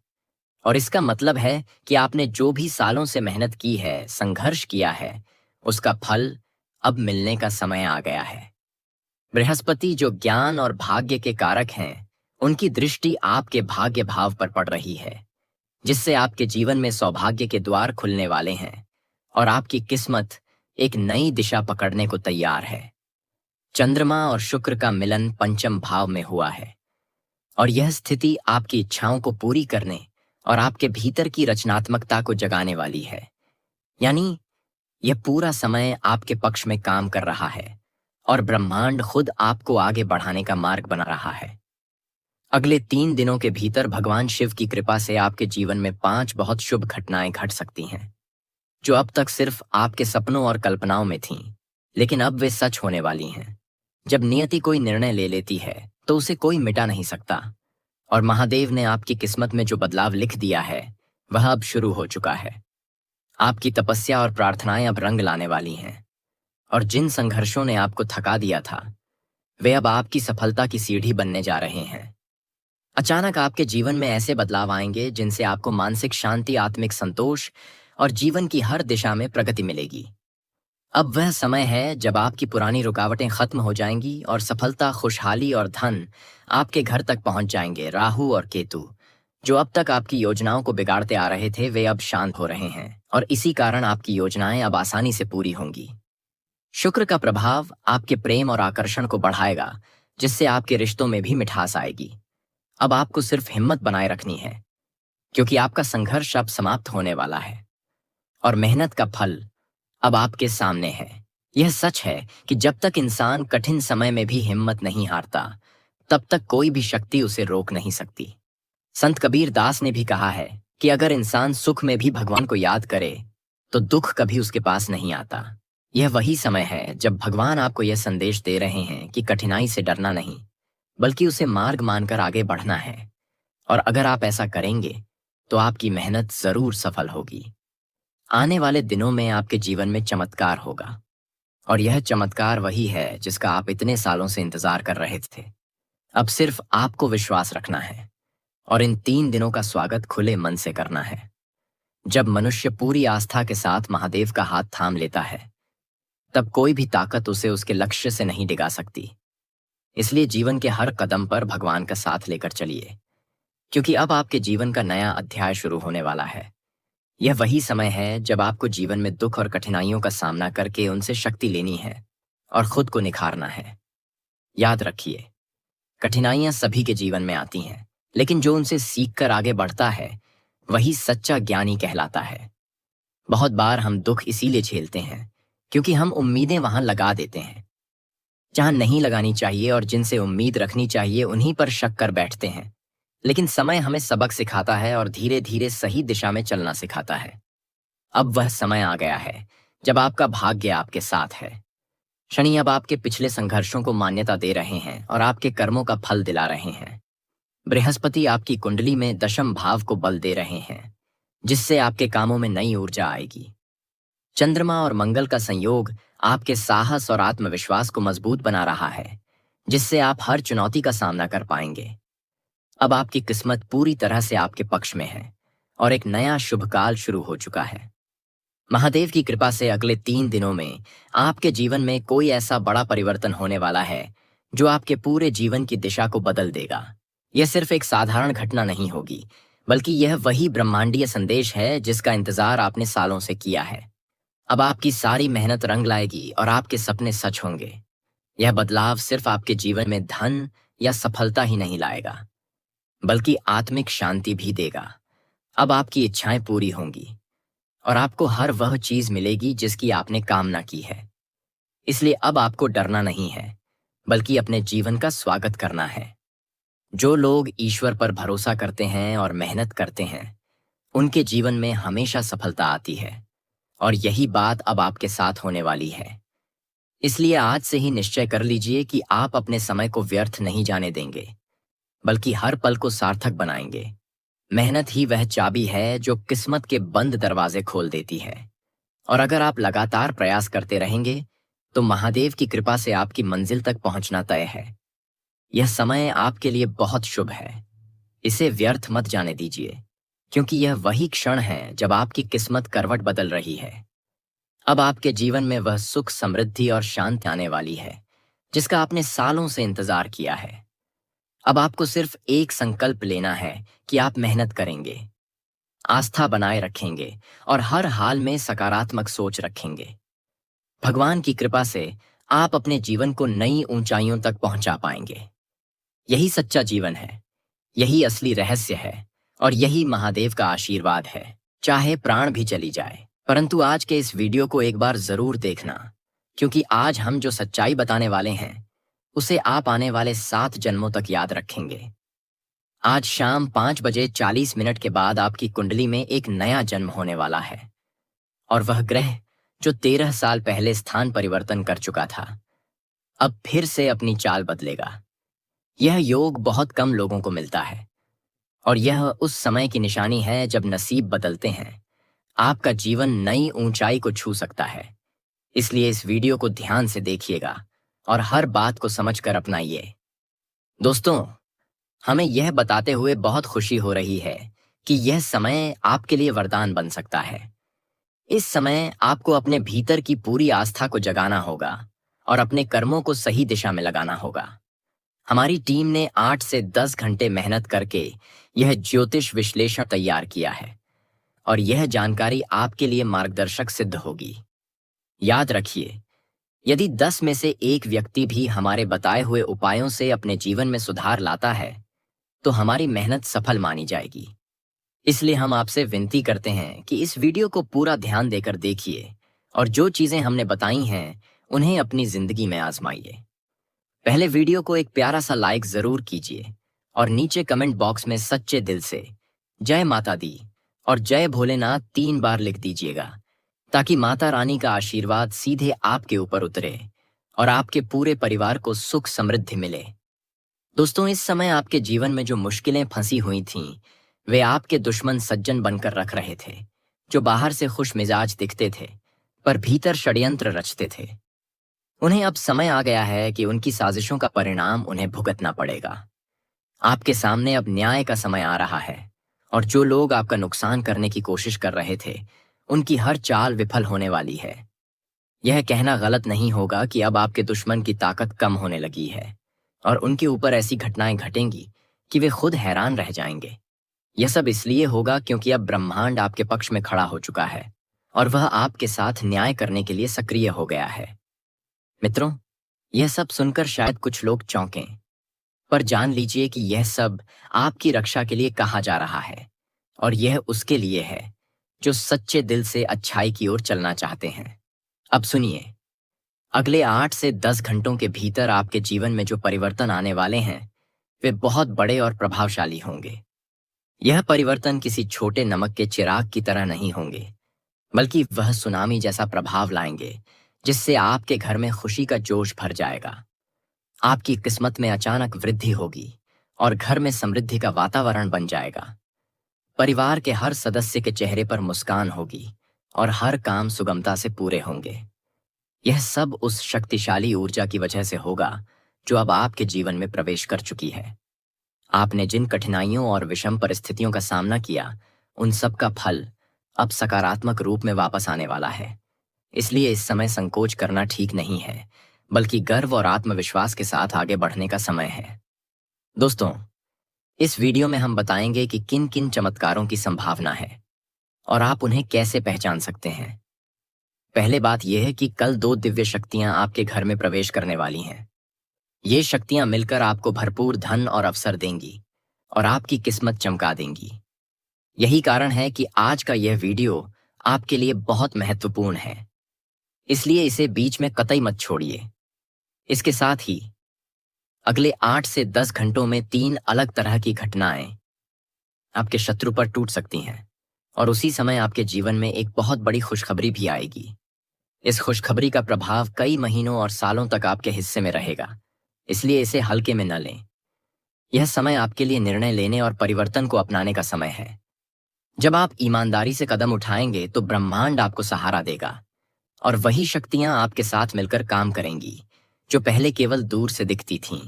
और इसका मतलब है कि आपने जो भी सालों से मेहनत की है, संघर्ष किया है, उसका फल अब मिलने का समय आ गया है। बृहस्पति, जो ज्ञान और भाग्य के कारक हैं, उनकी दृष्टि आपके भाग्य भाव पर पड़ रही है, जिससे आपके जीवन में सौभाग्य के द्वार खुलने वाले हैं और आपकी किस्मत एक नई दिशा पकड़ने को तैयार है। चंद्रमा और शुक्र का मिलन पंचम भाव में हुआ है और यह स्थिति आपकी इच्छाओं को पूरी करने और आपके भीतर की रचनात्मकता को जगाने वाली है। यानी यह पूरा समय आपके पक्ष में काम कर रहा है और ब्रह्मांड खुद आपको आगे बढ़ाने का मार्ग बना रहा है। अगले 3 दिनों के भीतर भगवान शिव की कृपा से आपके जीवन में 5 बहुत शुभ घटनाएं घट सकती हैं, जो अब तक सिर्फ आपके सपनों और कल्पनाओं में थीं, लेकिन अब वे सच होने वाली हैं। जब नियति कोई निर्णय ले लेती है तो उसे कोई मिटा नहीं सकता और महादेव ने आपकी किस्मत में जो बदलाव लिख दिया है वह अब शुरू हो चुका है। आपकी तपस्या और प्रार्थनाएं अब रंग लाने वाली हैं और जिन संघर्षों ने आपको थका दिया था वे अब आपकी सफलता की सीढ़ी बनने जा रहे हैं। अचानक आपके जीवन में ऐसे बदलाव आएंगे जिनसे आपको मानसिक शांति, आत्मिक संतोष और जीवन की हर दिशा में प्रगति मिलेगी। अब वह समय है जब आपकी पुरानी रुकावटें खत्म हो जाएंगी और सफलता, खुशहाली और धन आपके घर तक पहुंच जाएंगे। राहु और केतु, जो अब तक आपकी योजनाओं को बिगाड़ते आ रहे थे, वे अब शांत हो रहे हैं और इसी कारण आपकी योजनाएं अब आसानी से पूरी होंगी। शुक्र का प्रभाव आपके प्रेम और आकर्षण को बढ़ाएगा, जिससे आपके रिश्तों में भी मिठास आएगी। अब आपको सिर्फ हिम्मत बनाए रखनी है, क्योंकि आपका संघर्ष अब समाप्त होने वाला है और मेहनत का फल अब आपके सामने है। यह सच है कि जब तक इंसान कठिन समय में भी हिम्मत नहीं हारता, तब तक कोई भी शक्ति उसे रोक नहीं सकती। संत कबीर दास ने भी कहा है कि अगर इंसान सुख में भी भगवान को याद करे तो दुख कभी उसके पास नहीं आता। यह वही समय है जब भगवान आपको यह संदेश दे रहे हैं कि कठिनाई से डरना नहीं, बल्कि उसे मार्ग मानकर आगे बढ़ना है और अगर आप ऐसा करेंगे तो आपकी मेहनत जरूर सफल होगी। आने वाले दिनों में आपके जीवन में चमत्कार होगा और यह चमत्कार वही है जिसका आप इतने सालों से इंतजार कर रहे थे। अब सिर्फ आपको विश्वास रखना है और इन 3 दिनों का स्वागत खुले मन से करना है। जब मनुष्य पूरी आस्था के साथ महादेव का हाथ थाम लेता है, तब कोई भी ताकत उसे उसके लक्ष्य से नहीं डिगा सकती। इसलिए जीवन के हर कदम पर भगवान का साथ लेकर चलिए, क्योंकि अब आपके जीवन का नया अध्याय शुरू होने वाला है। यह वही समय है जब आपको जीवन में दुख और कठिनाइयों का सामना करके उनसे शक्ति लेनी है और खुद को निखारना है। याद रखिए, कठिनाइयां सभी के जीवन में आती हैं, लेकिन जो उनसे सीखकर आगे बढ़ता है वही सच्चा ज्ञानी कहलाता है। बहुत बार हम दुख इसीलिए झेलते हैं क्योंकि हम उम्मीदें वहां लगा देते हैं जहां नहीं लगानी चाहिए और जिनसे उम्मीद रखनी चाहिए उन्हीं पर शक कर बैठते हैं। लेकिन समय हमें सबक सिखाता है और धीरे धीरे सही दिशा में चलना सिखाता है। अब वह समय आ गया है जब आपका भाग्य आपके साथ है। शनि अब आपके पिछले संघर्षों को मान्यता दे रहे हैं और आपके कर्मों का फल दिला रहे हैं। बृहस्पति आपकी कुंडली में दशम भाव को बल दे रहे हैं, जिससे आपके कामों में नई ऊर्जा आएगी। चंद्रमा और मंगल का संयोग आपके साहस और आत्मविश्वास को मजबूत बना रहा है, जिससे आप हर चुनौती का सामना कर पाएंगे। अब आपकी किस्मत पूरी तरह से आपके पक्ष में है और एक नया शुभ काल शुरू हो चुका है। महादेव की कृपा से अगले 3 दिनों में आपके जीवन में कोई ऐसा बड़ा परिवर्तन होने वाला है जो आपके पूरे जीवन की दिशा को बदल देगा। यह सिर्फ एक साधारण घटना नहीं होगी, बल्कि यह वही ब्रह्मांडीय संदेश है जिसका इंतजार आपने सालों से किया है। अब आपकी सारी मेहनत रंग लाएगी और आपके सपने सच होंगे। यह बदलाव सिर्फ आपके जीवन में धन या सफलता ही नहीं लाएगा, बल्कि आत्मिक शांति भी देगा। अब आपकी इच्छाएं पूरी होंगी और आपको हर वह चीज मिलेगी जिसकी आपने कामना की है। इसलिए अब आपको डरना नहीं है, बल्कि अपने जीवन का स्वागत करना है। जो लोग ईश्वर पर भरोसा करते हैं और मेहनत करते हैं, उनके जीवन में हमेशा सफलता आती है, और यही बात अब आपके साथ होने वाली है। इसलिए आज से ही निश्चय कर लीजिए कि आप अपने समय को व्यर्थ नहीं जाने देंगे, बल्कि हर पल को सार्थक बनाएंगे। मेहनत ही वह चाबी है जो किस्मत के बंद दरवाजे खोल देती है, और अगर आप लगातार प्रयास करते रहेंगे तो महादेव की कृपा से आपकी मंजिल तक पहुंचना तय है। यह समय आपके लिए बहुत शुभ है। इसे व्यर्थ मत जाने दीजिए, क्योंकि यह वही क्षण है जब आपकी किस्मत करवट बदल रही है। अब आपके जीवन में वह सुख, समृद्धि और शांति आने वाली है जिसका आपने सालों से इंतजार किया है। अब आपको सिर्फ एक संकल्प लेना है कि आप मेहनत करेंगे, आस्था बनाए रखेंगे और हर हाल में सकारात्मक सोच रखेंगे। भगवान की कृपा से आप अपने जीवन को नई ऊंचाइयों तक पहुंचा पाएंगे। यही सच्चा जीवन है, यही असली रहस्य है, और यही महादेव का आशीर्वाद है। चाहे प्राण भी चली जाए, परंतु आज के इस वीडियो को एक बार जरूर देखना, क्योंकि आज हम जो सच्चाई बताने वाले हैं उसे आप आने वाले 7 जन्मों तक याद रखेंगे। आज शाम 5:40 के बाद आपकी कुंडली में एक नया जन्म होने वाला है, और वह ग्रह जो 13 साल पहले स्थान परिवर्तन कर चुका था, अब फिर से अपनी चाल बदलेगा। यह योग बहुत कम लोगों को मिलता है, और यह उस समय की निशानी है जब नसीब बदलते हैं। आपका जीवन नई ऊंचाई को छू सकता है। इसलिए इस वीडियो को ध्यान से देखिएगा और हर बात को समझकर अपनाइए। दोस्तों, हमें यह बताते हुए बहुत खुशी हो रही है कि यह समय आपके लिए वरदान बन सकता है। इस समय आपको अपने भीतर की पूरी आस्था को जगाना होगा और अपने कर्मों को सही दिशा में लगाना होगा। हमारी टीम ने 8 से 10 घंटे मेहनत करके यह ज्योतिष विश्लेषण तैयार किया है, और यह जानकारी आपके लिए मार्गदर्शक सिद्ध होगी। याद रखिए, यदि 10 में से एक व्यक्ति भी हमारे बताए हुए उपायों से अपने जीवन में सुधार लाता है, तो हमारी मेहनत सफल मानी जाएगी। इसलिए हम आपसे विनती करते हैं कि इस वीडियो को पूरा ध्यान देकर देखिए और जो चीजें हमने बताई हैं उन्हें अपनी जिंदगी में आजमाइए। पहले वीडियो को एक प्यारा सा लाइक जरूर कीजिए और नीचे कमेंट बॉक्स में सच्चे दिल से जय माता दी और जय भोलेनाथ 3 बार लिख दीजिएगा, ताकि माता रानी का आशीर्वाद सीधे आपके ऊपर उतरे और आपके पूरे परिवार को सुख समृद्धि मिले। दोस्तों, इस समय आपके जीवन में जो मुश्किलें फंसी हुई थीं, वे आपके दुश्मन सज्जन बनकर रख रहे थे, जो बाहर से खुश मिजाज दिखते थे पर भीतर षड्यंत्र रचते थे। उन्हें अब समय आ गया है कि उनकी साजिशों का परिणाम उन्हें भुगतना पड़ेगा। आपके सामने अब न्याय का समय आ रहा है, और जो लोग आपका नुकसान करने की कोशिश कर रहे थे, उनकी हर चाल विफल होने वाली है। यह कहना गलत नहीं होगा कि अब आपके दुश्मन की ताकत कम होने लगी है, और उनके ऊपर ऐसी घटनाएं घटेंगी कि वे खुद हैरान रह जाएंगे। यह सब इसलिए होगा क्योंकि अब ब्रह्मांड आपके पक्ष में खड़ा हो चुका है, और वह आपके साथ न्याय करने के लिए सक्रिय हो गया है। मित्रों, यह सब सुनकर शायद कुछ लोग चौंकें, पर जान लीजिए कि यह सब आपकी रक्षा के लिए कहा जा रहा है, और यह उसके लिए है जो सच्चे दिल से अच्छाई की ओर चलना चाहते हैं। अब सुनिए, अगले 8 से 10 घंटों के भीतर आपके जीवन में जो परिवर्तन आने वाले हैं, वे बहुत बड़े और प्रभावशाली होंगे। यह परिवर्तन किसी छोटे नमक के चिराग की तरह नहीं होंगे, बल्कि वह सुनामी जैसा प्रभाव लाएंगे जिससे आपके घर में खुशी का जोश भर जाएगा। आपकी किस्मत में अचानक वृद्धि होगी और घर में समृद्धि का वातावरण बन जाएगा। परिवार के हर सदस्य के चेहरे पर मुस्कान होगी और हर काम सुगमता से पूरे होंगे। यह सब उस शक्तिशाली ऊर्जा की वजह से होगा जो अब आपके जीवन में प्रवेश कर चुकी है। आपने जिन कठिनाइयों और विषम परिस्थितियों का सामना किया, उन सब का फल अब सकारात्मक रूप में वापस आने वाला है। इसलिए इस समय संकोच करना ठीक नहीं है, बल्कि गर्व और आत्मविश्वास के साथ आगे बढ़ने का समय है। दोस्तों, इस वीडियो में हम बताएंगे कि किन किन चमत्कारों की संभावना है और आप उन्हें कैसे पहचान सकते हैं। पहले बात यह है कि कल 2 दिव्य शक्तियां आपके घर में प्रवेश करने वाली हैं। ये शक्तियां मिलकर आपको भरपूर धन और अवसर देंगी और आपकी किस्मत चमका देंगी। यही कारण है कि आज का यह वीडियो आपके लिए बहुत महत्वपूर्ण है, इसलिए इसे बीच में कतई मत छोड़िए। इसके साथ ही अगले 8 से 10 घंटों में 3 अलग तरह की घटनाएं आपके शत्रु पर टूट सकती हैं और उसी समय आपके जीवन में एक बहुत बड़ी खुशखबरी भी आएगी। इस खुशखबरी का प्रभाव कई महीनों और सालों तक आपके हिस्से में रहेगा, इसलिए इसे हल्के में न लें। यह समय आपके लिए निर्णय लेने और परिवर्तन को अपनाने का समय है। जब आप ईमानदारी से कदम उठाएंगे तो ब्रह्मांड आपको सहारा देगा और वही शक्तियां आपके साथ मिलकर काम करेंगी जो पहले केवल दूर से दिखती थीं।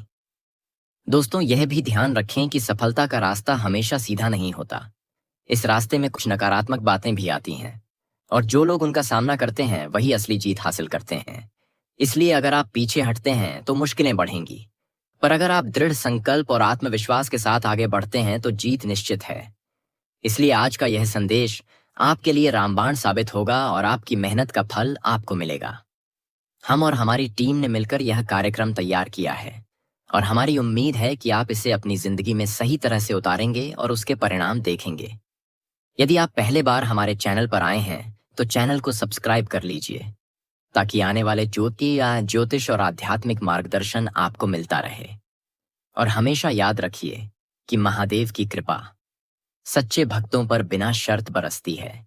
दोस्तों, यह भी ध्यान रखें कि सफलता का रास्ता हमेशा सीधा नहीं होता। इस रास्ते में कुछ नकारात्मक बातें भी आती हैं और जो लोग उनका सामना करते हैं वही असली जीत हासिल करते हैं। इसलिए अगर आप पीछे हटते हैं तो मुश्किलें बढ़ेंगी, पर अगर आप दृढ़ संकल्प और आत्मविश्वास के साथ आगे बढ़ते हैं तो जीत निश्चित है। इसलिए आज का यह संदेश आपके लिए रामबाण साबित होगा और आपकी मेहनत का फल आपको मिलेगा। हम और हमारी टीम ने मिलकर यह कार्यक्रम तैयार किया है और हमारी उम्मीद है कि आप इसे अपनी जिंदगी में सही तरह से उतारेंगे और उसके परिणाम देखेंगे। यदि आप पहले बार हमारे चैनल पर आए हैं तो चैनल को सब्सक्राइब कर लीजिए ताकि आने वाले ज्योतिष और आध्यात्मिक मार्गदर्शन आपको मिलता रहे। और हमेशा याद रखिए कि महादेव की कृपा सच्चे भक्तों पर बिना शर्त बरसती है।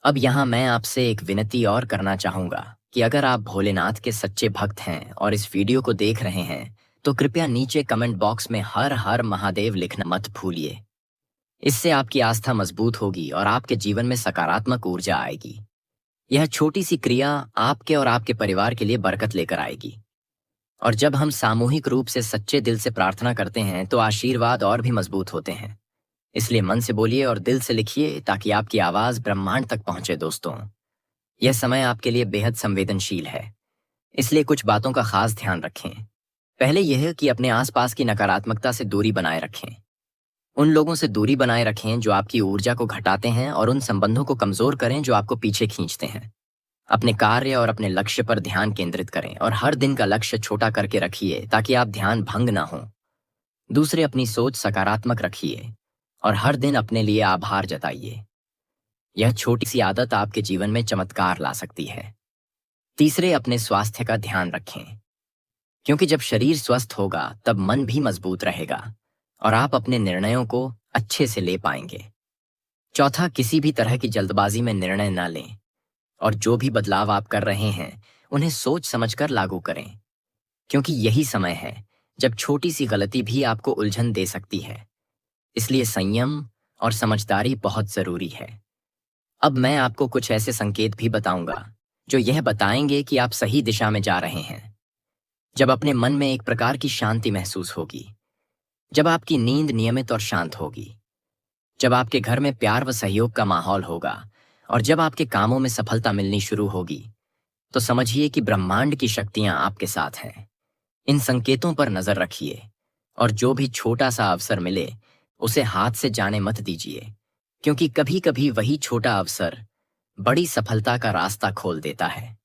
अब यहाँ मैं आपसे एक विनती और करना चाहूंगा कि अगर आप भोलेनाथ के सच्चे भक्त हैं और इस वीडियो को देख रहे हैं तो कृपया नीचे कमेंट बॉक्स में हर हर महादेव लिखना मत भूलिए। इससे आपकी आस्था मजबूत होगी और आपके जीवन में सकारात्मक ऊर्जा आएगी। यह छोटी सी क्रिया आपके और आपके परिवार के लिए बरकत लेकर आएगी। और जब हम सामूहिक रूप से सच्चे दिल से प्रार्थना करते हैं तो आशीर्वाद और भी मजबूत होते हैं। इसलिए मन से बोलिए और दिल से लिखिए ताकि आपकी आवाज ब्रह्मांड तक पहुंचे। दोस्तों, यह समय आपके लिए बेहद संवेदनशील है, इसलिए कुछ बातों का खास ध्यान रखें। पहले यह कि अपने आसपास की नकारात्मकता से दूरी बनाए रखें। उन लोगों से दूरी बनाए रखें जो आपकी ऊर्जा को घटाते हैं और उन संबंधों को कमजोर करें जो आपको पीछे खींचते हैं। अपने कार्य और अपने लक्ष्य पर ध्यान केंद्रित करें और हर दिन का लक्ष्य छोटा करके रखिए ताकि आप ध्यान भंग ना हो। दूसरे, अपनी सोच सकारात्मक रखिए और हर दिन अपने लिए आभार जताइए। यह छोटी सी आदत आपके जीवन में चमत्कार ला सकती है। तीसरे, अपने स्वास्थ्य का ध्यान रखें, क्योंकि जब शरीर स्वस्थ होगा तब मन भी मजबूत रहेगा और आप अपने निर्णयों को अच्छे से ले पाएंगे। चौथा, किसी भी तरह की जल्दबाजी में निर्णय न लें और जो भी बदलाव आप कर रहे हैं उन्हें सोच समझकर लागू करें, क्योंकि यही समय है जब छोटी सी गलती भी आपको उलझन दे सकती है। इसलिए संयम और समझदारी बहुत जरूरी है। अब मैं आपको कुछ ऐसे संकेत भी बताऊंगा जो यह बताएंगे कि आप सही दिशा में जा रहे हैं। जब अपने मन में एक प्रकार की शांति महसूस होगी, जब आपकी नींद नियमित और शांत होगी, जब आपके घर में प्यार व सहयोग का माहौल होगा और जब आपके कामों में सफलता मिलनी शुरू होगी, तो समझिए कि ब्रह्मांड की शक्तियां आपके साथ हैं। इन संकेतों पर नजर रखिए और जो भी छोटा सा अवसर मिले उसे हाथ से जाने मत दीजिए, क्योंकि कभी कभी वही छोटा अवसर बड़ी सफलता का रास्ता खोल देता है।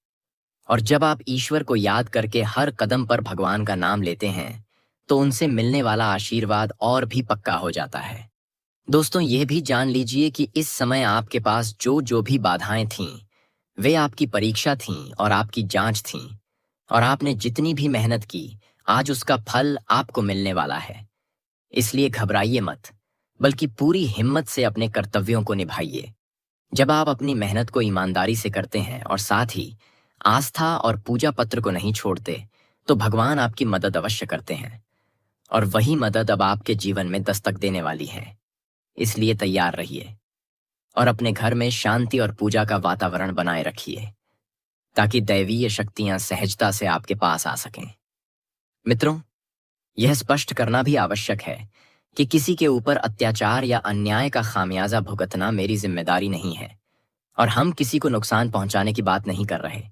और जब आप ईश्वर को याद करके हर कदम पर भगवान का नाम लेते हैं तो उनसे मिलने वाला आशीर्वाद और भी पक्का हो जाता है। दोस्तों, यह भी जान लीजिए कि इस समय आपके पास जो भी बाधाएं थीं वे आपकी परीक्षा थीं और आपकी जांच थीं, और आपने जितनी भी मेहनत की आज उसका फल आपको मिलने वाला है। इसलिए घबराइए मत, बल्कि पूरी हिम्मत से अपने कर्तव्यों को निभाइए। जब आप अपनी मेहनत को ईमानदारी से करते हैं और साथ ही आस्था और पूजा पत्र को नहीं छोड़ते तो भगवान आपकी मदद अवश्य करते हैं, और वही मदद अब आपके जीवन में दस्तक देने वाली है। इसलिए तैयार रहिए और अपने घर में शांति और पूजा का वातावरण बनाए रखिए ताकि दैवीय शक्तियां सहजता से आपके पास आ सकें। मित्रों, यह स्पष्ट करना भी आवश्यक है कि किसी के ऊपर अत्याचार या अन्याय का खामियाजा भुगतना मेरी जिम्मेदारी नहीं है और हम किसी को नुकसान पहुंचाने की बात नहीं कर रहे।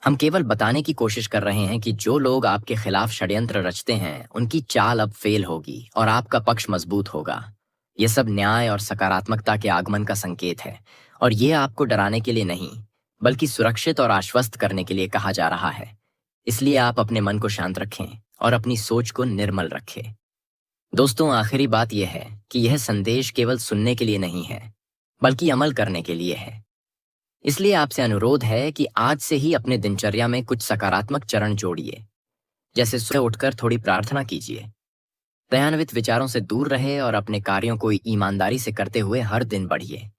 हम केवल बताने की कोशिश कर रहे हैं कि जो लोग आपके खिलाफ षड्यंत्र रचते हैं उनकी चाल अब फेल होगी और आपका पक्ष मजबूत होगा। ये सब न्याय और सकारात्मकता के आगमन का संकेत है, और ये आपको डराने के लिए नहीं, बल्कि सुरक्षित और आश्वस्त करने के लिए कहा जा रहा है। इसलिए आप अपने मन को शांत रखें और अपनी सोच को निर्मल रखें। दोस्तों, आखिरी बात यह है कि यह संदेश केवल सुनने के लिए नहीं है, बल्कि अमल करने के लिए है। इसलिए आपसे अनुरोध है कि आज से ही अपने दिनचर्या में कुछ सकारात्मक चरण जोड़िए। जैसे सुबह उठकर थोड़ी प्रार्थना कीजिए, दयान्वित विचारों से दूर रहे और अपने कार्यों को ईमानदारी से करते हुए हर दिन बढ़िए।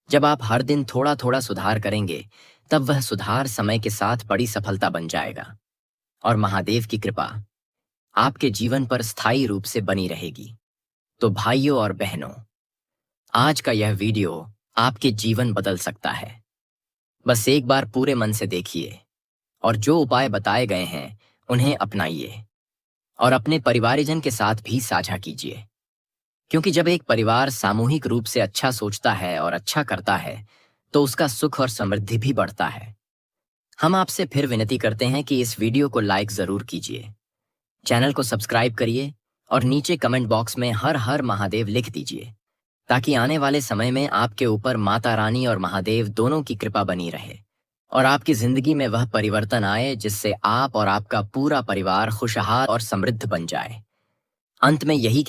जब आप हर दिन थोड़ा थोड़ा सुधार करेंगे, तब वह सुधार समय के साथ बड़ी सफलता बन जाएगा, और महादेव की कृपा आपके जीवन पर स्थायी रूप से बनी रहेगी। तो भाइयों और बहनों, आज का यह वीडियो आपके जीवन बदल सकता है। बस एक बार पूरे मन से देखिए, और जो उपाय बताए गए हैं उन्हें अपनाइए, और अपने परिवारजन के साथ भी साझा कीजिए। क्योंकि जब एक परिवार सामूहिक रूप से अच्छा सोचता है और अच्छा करता है, तो उसका सुख और समृद्धि भी बढ़ता है। हम आपसे फिर विनती करते हैं कि इस वीडियो को लाइक जरूर कीजिए, चैनल को सब्सक्राइब करिए, और नीचे कमेंट बॉक्स में हर हर महादेव लिख दीजिए, ताकि आने वाले समय में आपके ऊपर माता रानी और महादेव दोनों की कृपा बनी रहे, और आपकी जिंदगी में वह परिवर्तन आए जिससे आप और आपका पूरा परिवार खुशहाल और समृद्ध बन जाए। अंत में यही